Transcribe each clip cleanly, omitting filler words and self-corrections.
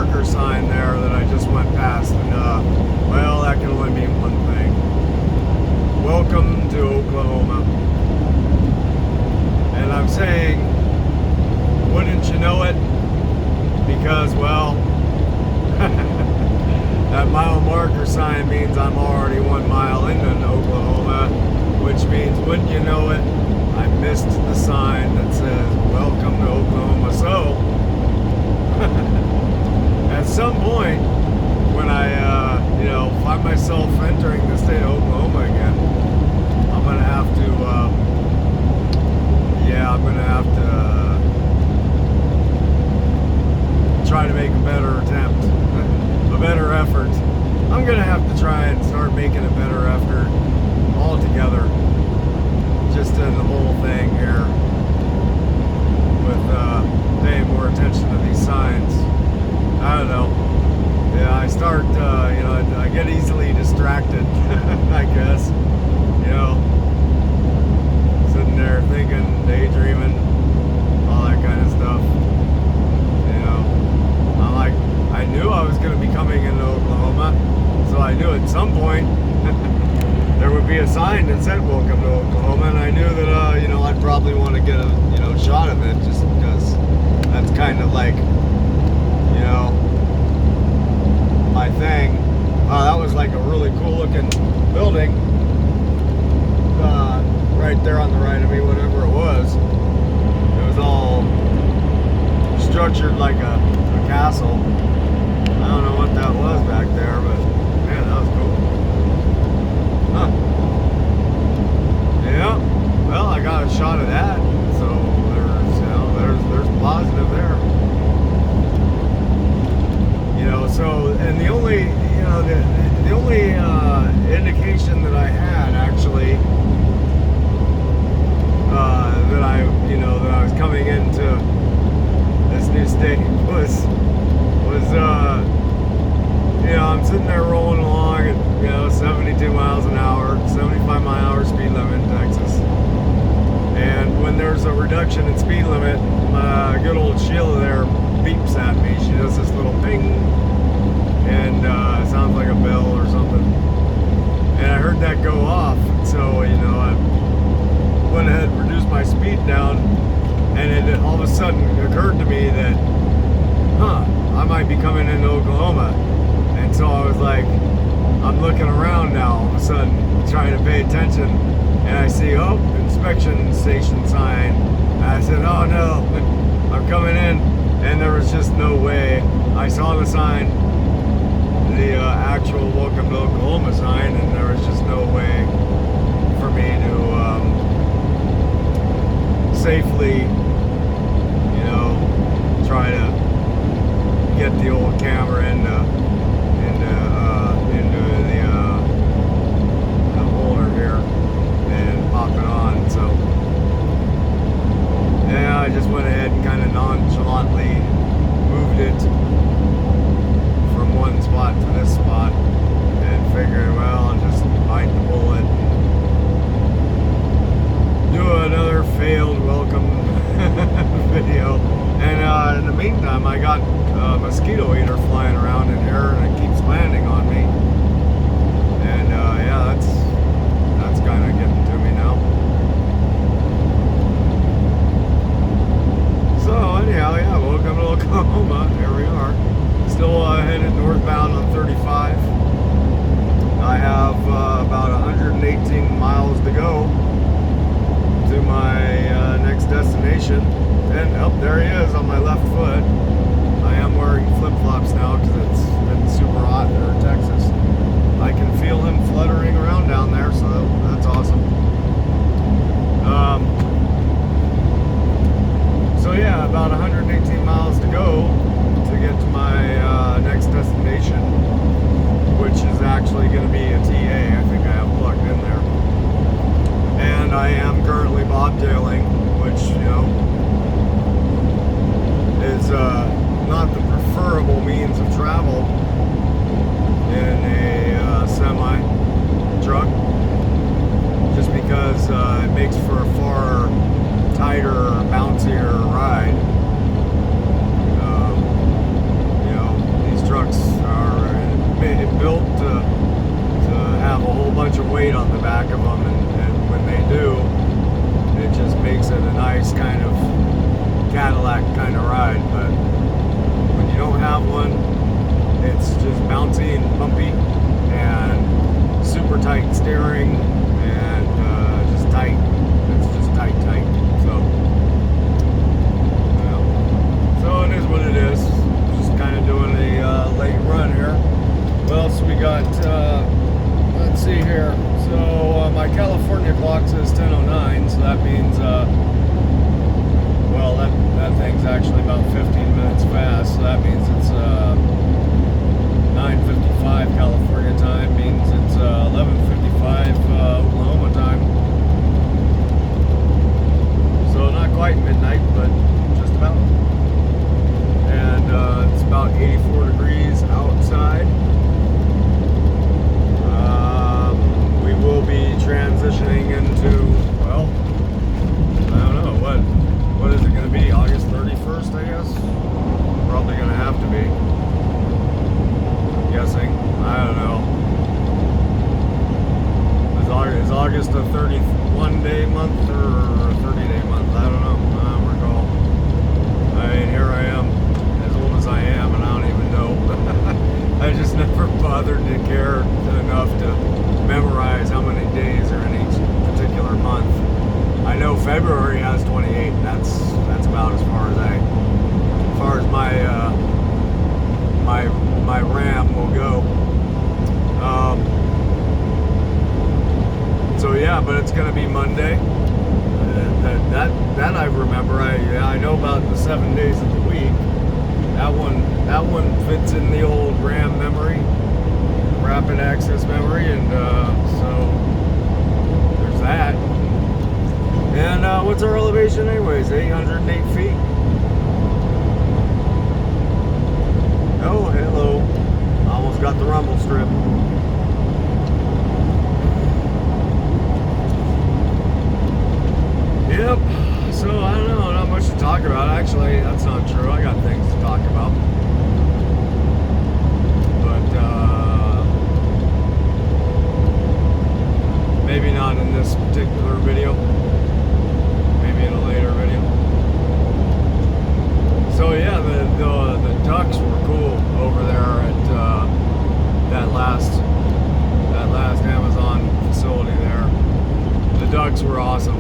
marker sign there that I just went past, and well, that can only mean one thing. Welcome to Oklahoma. And I'm saying, wouldn't you know it? Because, well, that mile marker sign means I'm already 1 mile into Oklahoma, which means, wouldn't you know it, I missed the sign that says, welcome to Oklahoma. So, at some point, when I, find myself entering the state of Oklahoma again, I'm going to have to, try to make a better attempt, a better effort. I'm going to have to try and start making a better effort altogether, just in the whole thing here, with paying more attention to these signs. I don't know. Yeah, I start, I get easily distracted, I guess. Sitting there thinking, daydreaming, all that kind of stuff. I'm like, I knew I was going to be coming into Oklahoma, so I knew at some point there would be a sign that said welcome to Oklahoma, and I knew that, I'd probably want to get a, shot of it, just because that's kind of like, my thing. That was like a really cool looking building, right there on the right of me, whatever it was. It was all structured like a castle. I don't know what that was back there, but man, that was cool. Huh. Yeah. Well, I got a shot of that, so there's positive there. So, and the only, the only indication that I had actually, that I was coming into this new state was, I'm sitting there rolling along at, 72 miles an hour, 75 mile an hour speed limit in Texas. And when there's a reduction in speed limit, good old Sheila there beeps at me. She does this little ping, and it sounds like a bell or something. And I heard that go off, so I went ahead and reduced my speed down, and it all of a sudden occurred to me that, I might be coming into Oklahoma. And so I was like, I'm looking around now all of a sudden, trying to pay attention, and I see, inspection station sign. And I said, oh no, I'm coming in. And there was just no way. I saw the sign, the actual welcome to Oklahoma sign, and there was just no way for me to safely, try to get the old camera into the holder here and pop it on. So yeah, I just went ahead and kind of nonchalantly moved it from one spot to this spot and figured, well, I'll just bite the bullet and do another failed welcome video. And in the meantime, I got a mosquito eater flying around in here, and it keeps landing on me. And yeah, that's kind of getting to me now. So anyhow, yeah, welcome to Oklahoma. Here we are. Still headed northbound on 35. I have about 118 miles to go to my next destination. And there he is on my left foot. I am wearing flip-flops now because it's been super hot here in Texas. I can feel him fluttering around down there, so that's awesome. So yeah, about 118 miles to go to get to my next destination, which is actually going to be a TA. I think I have plugged in there. And I am currently bobtailing, which, is not the preferable means of travel in a semi truck, just because it makes for a far tighter, bouncier ride. have a whole bunch of weight on the back of them, and when they do, it just makes it a nice kind of Cadillac kind of ride. But when you don't have one, it's just bouncy and bumpy and super tight steering and just tight. It's just tight. So, so it is what it is. Just kind of doing a late run here. What else we got? Let's see here. So my California clock says 10:09, so that means well, that thing's actually about 15 minutes fast. So that means it's 9:55 California time. Means it's 11:55 Oklahoma time. So not quite midnight, but just about. And it's about 84 degrees outside. We will be transitioning into, well, I don't know, what is it going to be, August 31st, I guess? Probably going to have to be. I'm guessing. I don't know. Is August a 31-day month or a 30-day month? I don't know. I don't recall. I mean, here I am, as old as I am, and I don't even know. I just never bothered to care enough to memorize how many days are in each particular month. I know February has 28. That's about as far as my RAM will go. So yeah, but it's gonna be Monday. That I remember. I know about the 7 days of the week. That one fits in the old RAM memory, rapid access memory, and so there's that. And what's our elevation anyways? 808 feet. Oh, hello. Almost got the rumble strip. Yep. So I don't know, not much to talk about. Actually, that's not true. I got things to talk about. But maybe not in this particular video. Maybe in a later video. So yeah, the ducks were cool over there at that last Amazon facility there. The ducks were awesome.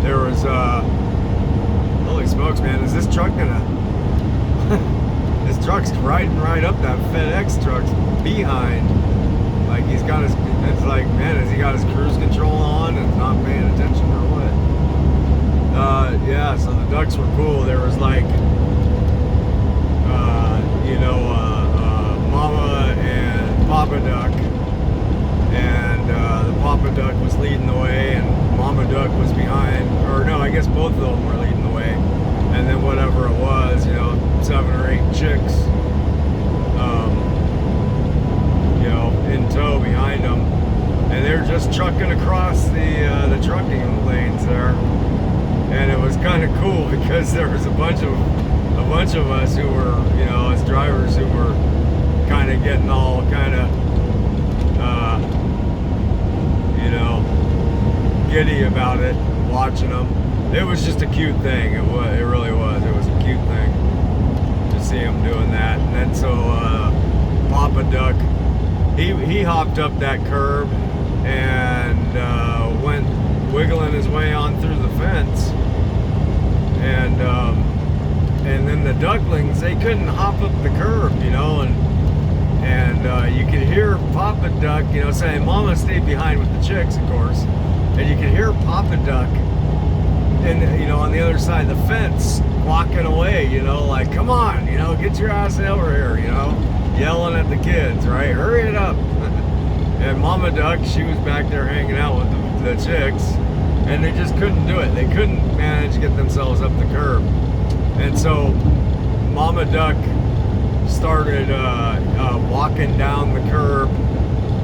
There was holy smokes, man! Is this truck gonna? This truck's riding right up that FedEx truck's behind. Like he's got his. It's like, man, has he got his cruise control on and not paying attention or what? Yeah. So the ducks were cool. There was like, Mama and Papa Duck, and the Papa Duck was leading the way, and Mama Duck was behind, or no, I guess both of them were leading the way, and then whatever it was, 7 or 8 chicks, in tow behind them, and they were just trucking across the trucking lanes there, and it was kind of cool because there was a bunch of us who were, as drivers who were kind of getting all kind of, giddy about it, watching them. It was just a cute thing. It really was. It was a cute thing to see him doing that. And then so Papa Duck, he hopped up that curb and went wiggling his way on through the fence. And then the ducklings, they couldn't hop up the curb, and you could hear Papa Duck, saying, "Mama, stay behind with the chicks," of course. And you could hear Papa Duck, and on the other side of the fence, walking away, like, "Come on, get your ass over here," yelling at the kids, right? Hurry it up. And Mama Duck, she was back there hanging out with the chicks, and they just couldn't do it. They couldn't manage to get themselves up the curb. And so Mama Duck started walking down the curb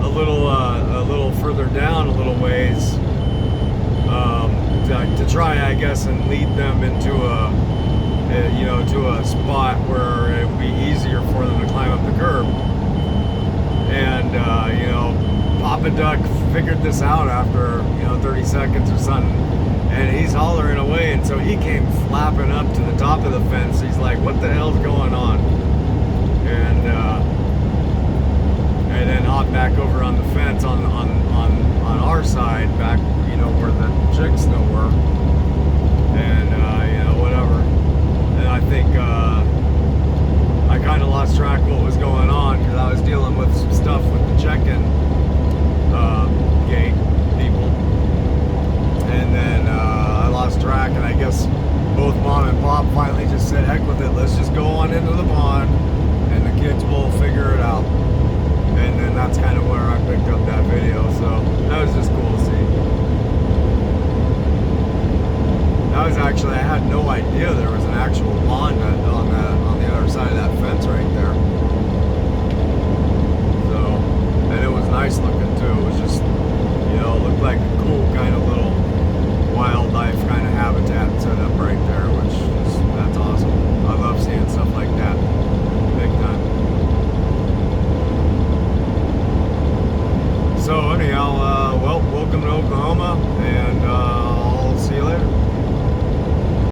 a little further down a little ways, to try, I guess, and lead them into to a spot where it would be easier for them to climb up the curb. And Papa Duck figured this out after 30 seconds or something, and he's hollering away, and so he came flapping up to the top of the fence. He's like, what the hell's going on? And then hopped back over on the fence on our side, back where the chicks still were, and whatever. And I think I kind of lost track of what was going on, because I was dealing with some stuff with the check-in gate people, and then I lost track, and I guess both Mom and Pop finally just said, heck with it, let's just go on into the pond and the kids will figure it out. And then that's kind of where I picked up that video, so that was just cool to see. That was actually, I had no idea there was an actual pond